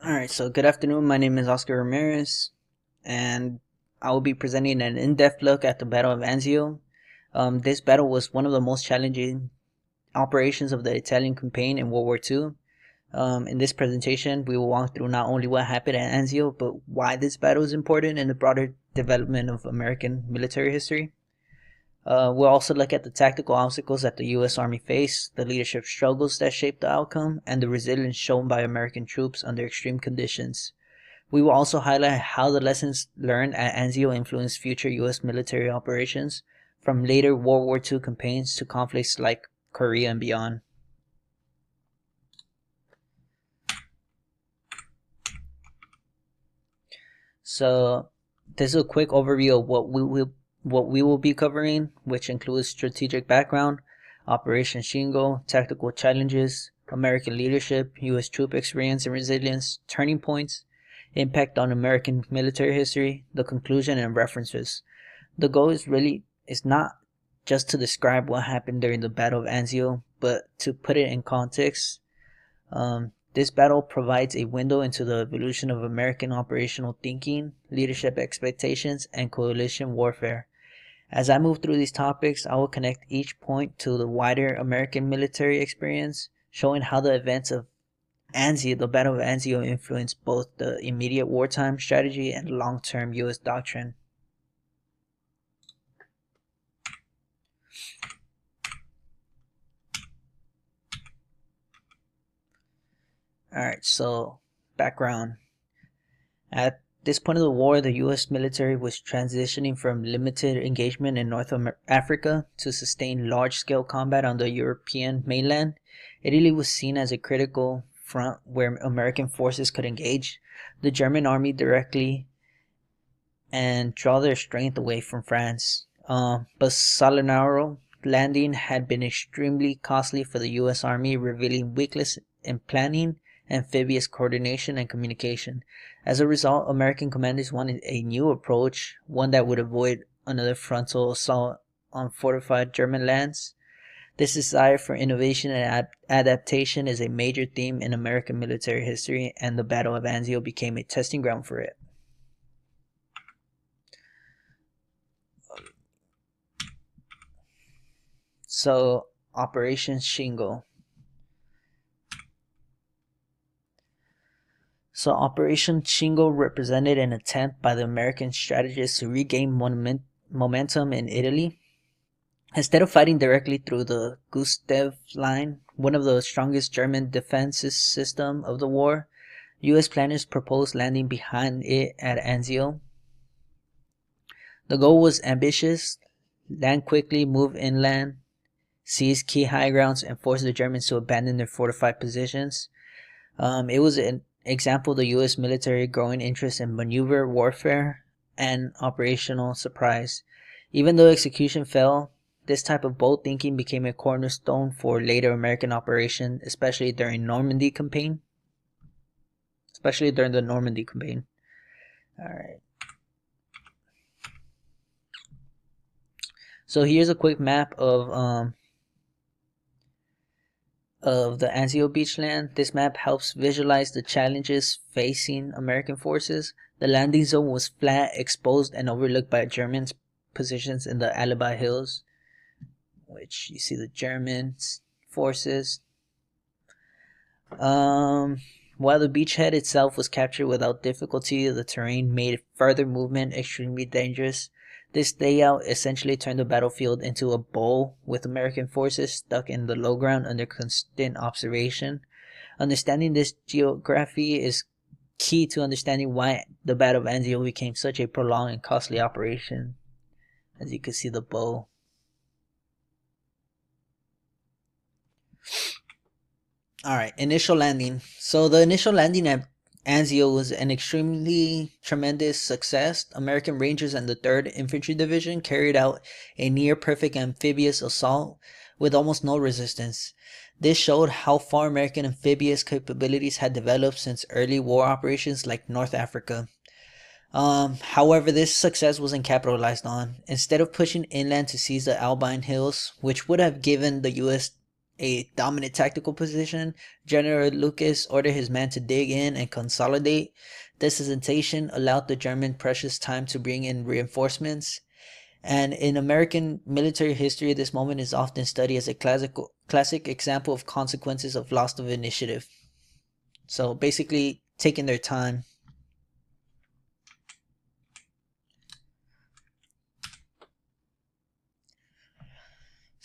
Alright, so good afternoon. My name is Oscar Ramirez, and I will be presenting an in depth look at the Battle of Anzio. This battle was one of the most challenging operations of the Italian campaign in World War II. In this presentation, we will walk through not only what happened at Anzio, but why this battle is important in the broader development of American military history. We'll also look at the tactical obstacles that the U.S. Army faced, the leadership struggles that shaped the outcome, and the resilience shown by American troops under extreme conditions. We will also highlight how the lessons learned at Anzio influenced future U.S. military operations, from later World War II campaigns to conflicts like Korea and beyond. So, this is a quick overview of what we will be covering, which includes strategic background, Operation Shingo, tactical challenges, American leadership, U.S. troop experience and resilience, turning points, impact on American military history, the conclusion, and references. The goal is not just to describe what happened during the Battle of Anzio, but to put it in context. This battle provides a window into the evolution of American operational thinking, leadership expectations, and coalition warfare. As I move through these topics, I will connect each point to the wider American military experience, showing how the events of Anzio, the Battle of Anzio, influenced both the immediate wartime strategy and long-term U.S. doctrine. Alright, so background. At this point of the war, the U.S. military was transitioning from limited engagement in North Africa to sustained large-scale combat on the European mainland. Italy was seen as a critical front where American forces could engage the German army directly and draw their strength away from France. But Salinaro landing had been extremely costly for the U.S. Army, revealing weakness in planning, amphibious coordination, and communication. As a result, American commanders wanted a new approach, one that would avoid another frontal assault on fortified German lands. This desire for innovation and adaptation is a major theme in American military history, and the Battle of Anzio became a testing ground for it. So, Operation Shingo. So Operation Shingo represented an attempt by the American strategists to regain momentum in Italy. Instead of fighting directly through the Gustav Line, one of the strongest German defenses system of the war, U.S. planners proposed landing behind it at Anzio. The goal was ambitious: land quickly, move inland, seize key high grounds, and force the Germans to abandon their fortified positions. It was an example of the U.S. military growing interest in maneuver warfare and operational surprise. Even though execution fell, this type of bold thinking became a cornerstone for later American operations, especially during the Normandy campaign. Alright. So here's a quick map of the Anzio beachland. This map helps visualize the challenges facing American forces. The landing zone was flat, exposed, and overlooked by Germans' positions in the Alibi Hills, which you see the German forces. While the beachhead itself was captured without difficulty, the terrain made further movement extremely dangerous. This layout essentially turned the battlefield into a bowl with American forces stuck in the low ground under constant observation. Understanding this geography is key to understanding why the Battle of Anzio became such a prolonged and costly operation. As you can see, the bow. Alright, initial landing. So the initial landing at Anzio was an extremely tremendous success. American Rangers and the 3rd Infantry Division carried out a near-perfect amphibious assault with almost no resistance. This showed how far American amphibious capabilities had developed since early war operations like North Africa. However, this success wasn't capitalized on. Instead of pushing inland to seize the Alpine Hills, which would have given the U.S. a dominant tactical position, General Lucas ordered his men to dig in and consolidate. This hesitation allowed the German precious time to bring in reinforcements. And in American military history, this moment is often studied as a classic example of consequences of loss of initiative. So basically, taking their time.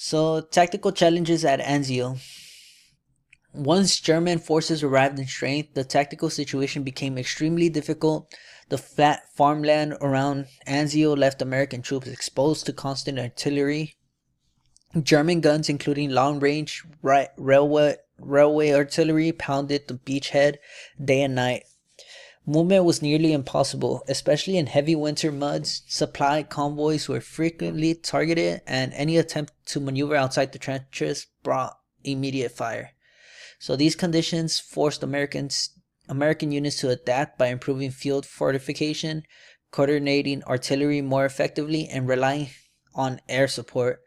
So, tactical challenges at Anzio. Once German forces arrived in strength, the tactical situation became extremely difficult. The flat farmland around Anzio left American troops exposed to constant artillery. German guns, including long-range railway artillery, pounded the beachhead day and night. Movement was nearly impossible, especially in heavy winter muds. Supply convoys were frequently targeted, and any attempt to maneuver outside the trenches brought immediate fire. So these conditions forced American units to adapt by improving field fortification, coordinating artillery more effectively, and relying on air support.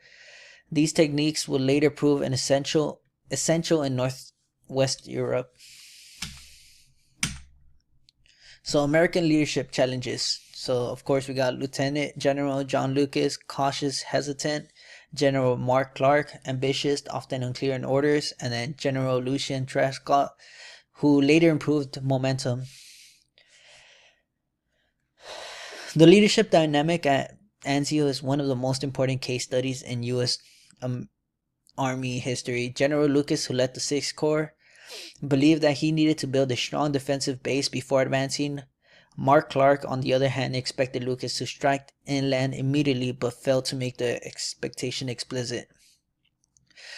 These techniques would later prove an essential in Northwest Europe. So American leadership challenges. So of course we got Lieutenant General John Lucas, cautious, hesitant. General Mark Clark, ambitious, often unclear in orders. And then General Lucian Truscott, who later improved momentum. The leadership dynamic at Anzio is one of the most important case studies in U.S. Army history. General Lucas, who led the 6th Corps, believed that he needed to build a strong defensive base before advancing. Mark Clark, on the other hand, expected Lucas to strike inland immediately, but failed to make the expectation explicit.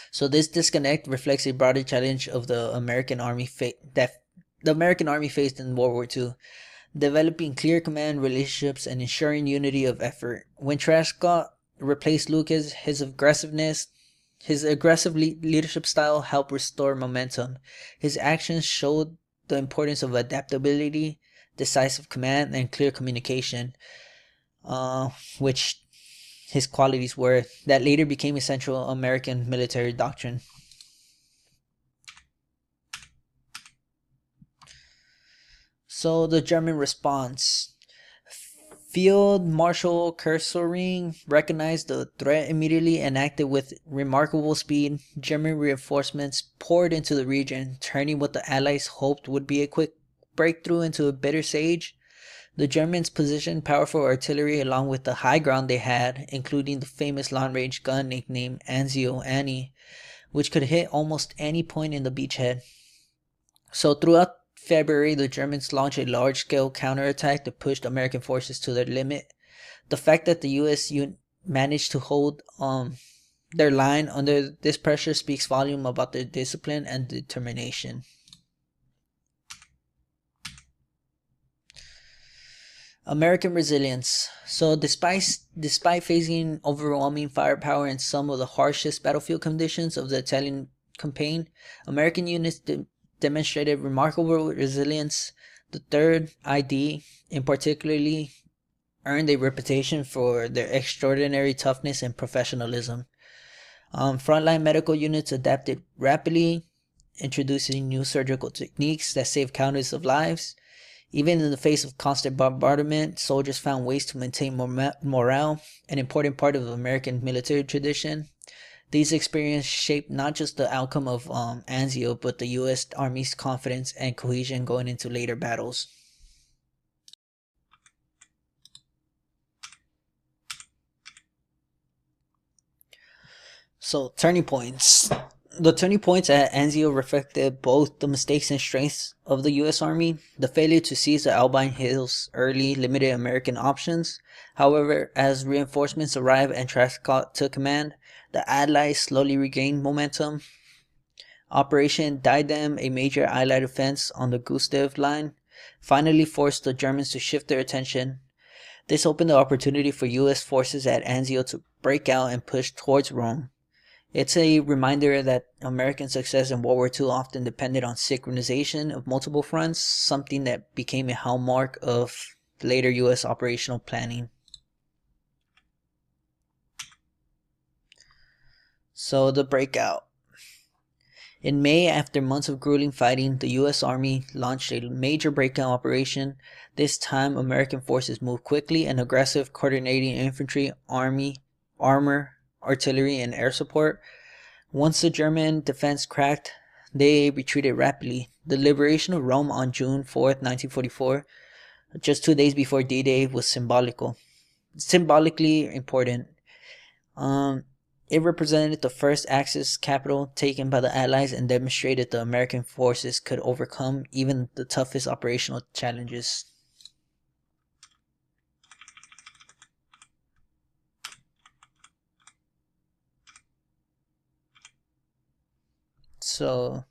So this disconnect reflects a broader challenge of the American Army that the American Army faced in World War II, developing clear command relationships and ensuring unity of effort. When Truscott replaced Lucas, his aggressive leadership style helped restore momentum. His actions showed the importance of adaptability, decisive command, and clear communication, which his qualities were that later became essential American military doctrine. So the German response. Field Marshal Kesselring recognized the threat immediately and acted with remarkable speed. German reinforcements poured into the region, turning what the Allies hoped would be a quick breakthrough into a bitter siege. The Germans positioned powerful artillery along with the high ground they had, including the famous long-range gun nicknamed Anzio Annie, which could hit almost any point in the beachhead. So throughout February, the Germans launched a large-scale counterattack that pushed American forces to their limit. The fact that the U.S. managed to hold their line under this pressure speaks volume about their discipline and determination. American resilience. So despite facing overwhelming firepower and some of the harshest battlefield conditions of the Italian campaign, American units demonstrated remarkable resilience. The 3rd ID, in particularly, earned a reputation for their extraordinary toughness and professionalism. Frontline medical units adapted rapidly, introducing new surgical techniques that saved countless of lives. Even in the face of constant bombardment, soldiers found ways to maintain morale, an important part of American military tradition. These experiences shaped not just the outcome of Anzio, but the U.S. Army's confidence and cohesion going into later battles. So, turning points. The turning points at Anzio reflected both the mistakes and strengths of the U.S. Army. The failure to seize the Alpine Hills early limited American options. However, as reinforcements arrived and Truscott took command, the Allies slowly regained momentum. Operation Diadem, a major Allied offense on the Gustav Line, finally forced the Germans to shift their attention. This opened the opportunity for U.S. forces at Anzio to break out and push towards Rome. It's a reminder that American success in World War II often depended on synchronization of multiple fronts, something that became a hallmark of later U.S. operational planning. So the breakout. In May, after months of grueling fighting, the U.S. Army launched a major breakdown operation. This time, American forces moved quickly and aggressive, coordinating infantry, army, armor, artillery, and air support. Once the German defense cracked, they retreated rapidly. The liberation of Rome on June 4th, 1944, just 2 days before D-Day, was symbolically important. It represented the first Axis capital taken by the Allies and demonstrated the American forces could overcome even the toughest operational challenges. So,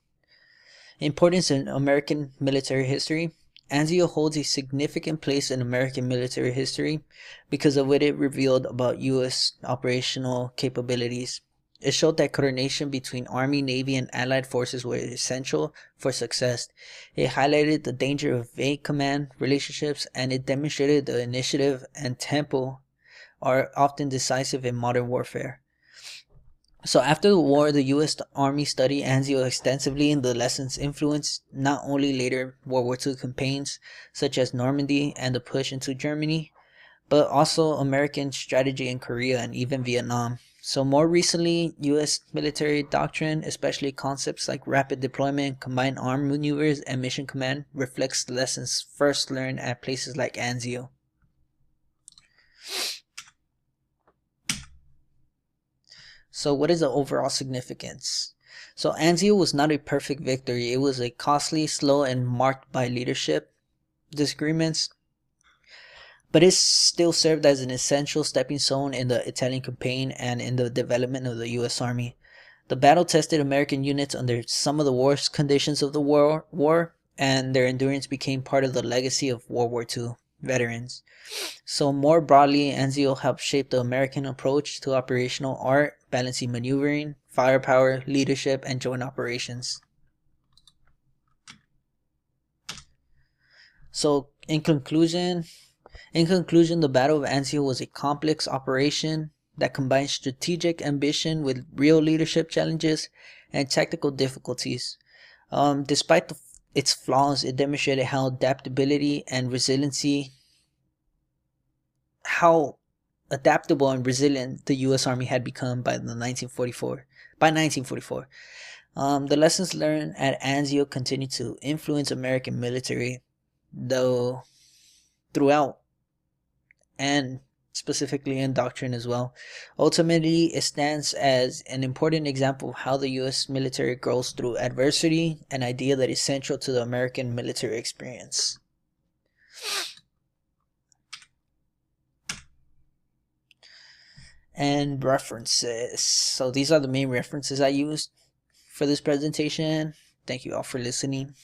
importance in American military history. Anzio holds a significant place in American military history because of what it revealed about U.S. operational capabilities. It showed that coordination between Army, Navy, and Allied forces were essential for success. It highlighted the danger of vague command relationships, and it demonstrated the initiative and tempo are often decisive in modern warfare. So after the war, the U.S. Army studied Anzio extensively, and the lessons influenced not only later World War II campaigns, such as Normandy and the push into Germany, but also American strategy in Korea and even Vietnam. So more recently, U.S. military doctrine, especially concepts like rapid deployment, combined armed maneuvers, and mission command, reflects the lessons first learned at places like Anzio. So what is the overall significance? So Anzio was not a perfect victory. It was a costly, slow, and marked by leadership disagreements, but it still served as an essential stepping stone in the Italian campaign and in the development of the U.S. Army. The battle tested American units under some of the worst conditions of the war, and their endurance became part of the legacy of World War II veterans. So more broadly, Anzio helped shape the American approach to operational art, balancing maneuvering, firepower, leadership, and joint operations. So in conclusion, the Battle of Anzio was a complex operation that combined strategic ambition with real leadership challenges and tactical difficulties. Despite its flaws, it demonstrated how adaptability and resiliency, how adaptable and resilient the U.S. Army had become by 1944. The lessons learned at Anzio continue to influence American military, though throughout, and specifically in doctrine as well. Ultimately, it stands as an important example of how the U.S. military grows through adversity, an idea that is central to the American military experience. And references. So these are the main references I used for this presentation. Thank you all for listening.